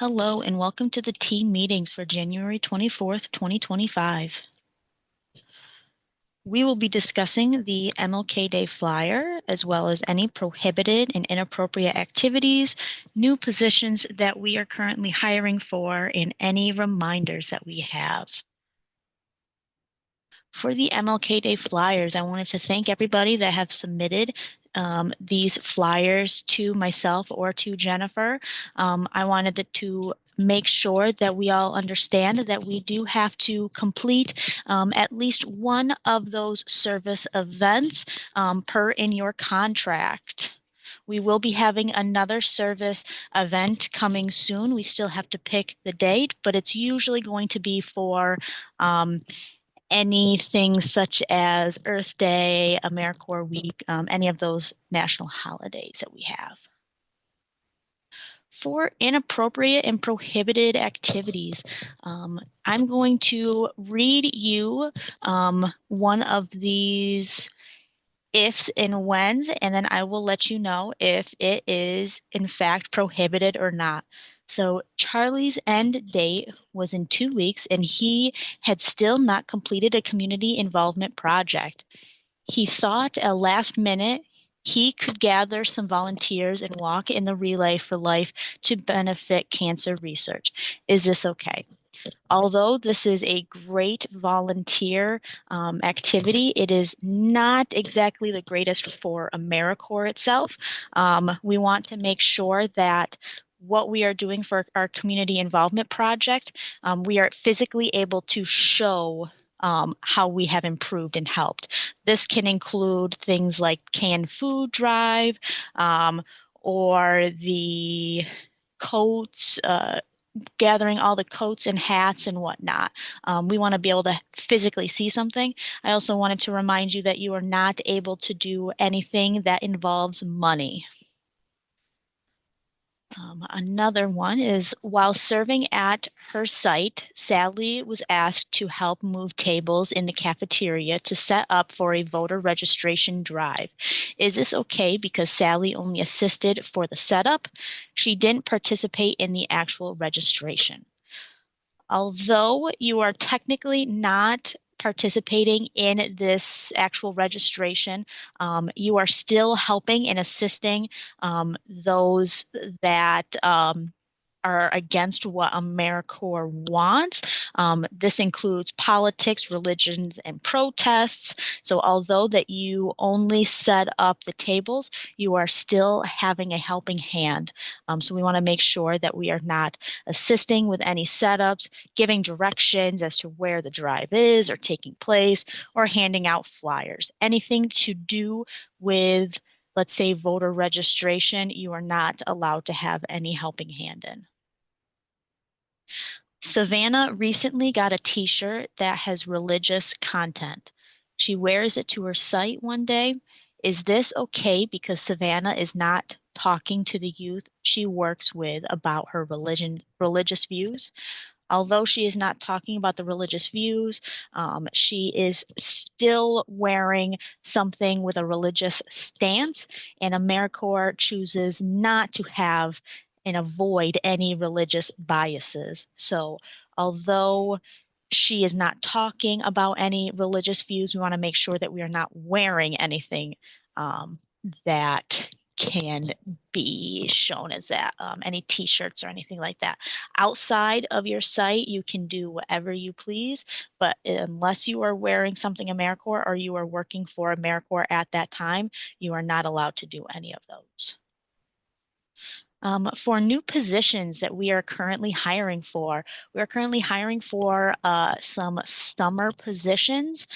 Hello and welcome to the team meetings for January 24th, 2025. We will be discussing the MLK Day flyer, as well as any prohibited and inappropriate activities, new positions that we are currently hiring for, and any reminders that we have. For the MLK Day flyers, I wanted to thank everybody that have submitted these flyers to myself or to Jennifer. I wanted to make sure that we all understand that we do have to complete at least one of those service events per in your contract. We will be having another service event coming soon. We still have to pick the date, but it's usually going to be for anything such as Earth Day, AmeriCorps Week, any of those national holidays that we have. For inappropriate and prohibited activities, I'm going to read you one of these ifs and whens, and then I will let you know if it is in fact prohibited or not. So Charlie's end date was in 2 weeks, and he had still not completed a community involvement project. He thought at last minute he could gather some volunteers and walk in the Relay for Life to benefit cancer research. Is this okay? Although this is a great volunteer activity, it is not exactly the greatest for AmeriCorps itself. We want to make sure that what we are doing for our community involvement project, we are physically able to show how we have improved and helped. This can include things like canned food drive or the coats, gathering all the coats and hats and whatnot. We want to be able to physically see something. I also wanted to remind you that you are not able to do anything that involves money. Another one is while serving at her site, Sally was asked to help move tables in the cafeteria to set up for a voter registration drive. Is this okay because Sally only assisted for the setup? She didn't participate in the actual registration. Although you are technically not participating in this actual registration, you are still helping and assisting those that are against what AmeriCorps wants. This includes politics, religions, and protests. So although that you only set up the tables, you are still having a helping hand. So we want to make sure that we are not assisting with any setups, giving directions as to where the drive is or taking place, or handing out flyers. Anything to do with, let's say, voter registration, you are not allowed to have any helping hand in. Savannah recently got a t-shirt that has religious content. She wears it to her site one day. Is this okay because Savannah is not talking to the youth she works with about her religious views? Although she is not talking about the religious views, she is still wearing something with a religious stance, and AmeriCorps chooses not to have and avoid any religious biases. So, although she is not talking about any religious views, we want to make sure that we are not wearing anything that can be shown as that, any t-shirts or anything like that. Outside of your site, you can do whatever you please, but unless you are wearing something AmeriCorps or you are working for AmeriCorps at that time, you are not allowed to do any of those. For new positions that we are currently hiring for, we are currently hiring for some summer positions.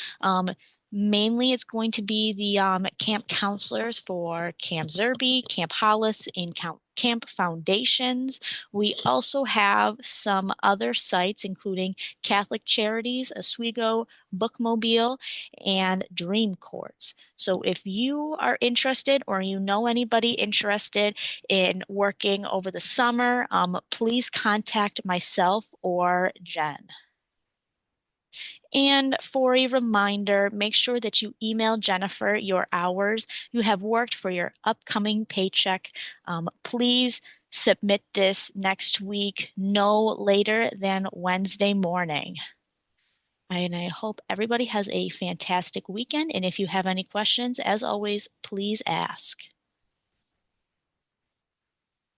Mainly, it's going to be the camp counselors for Camp Zerby, Camp Hollis, and Camp Foundations. We also have some other sites, including Catholic Charities, Oswego, Bookmobile, and Dream Courts. So if you are interested or you know anybody interested in working over the summer, please contact myself or Jen. And for a reminder, make sure that you email Jennifer your hours you have worked for your upcoming paycheck. Please submit this next week, no later than Wednesday morning. And I hope everybody has a fantastic weekend. And if you have any questions, as always, please ask.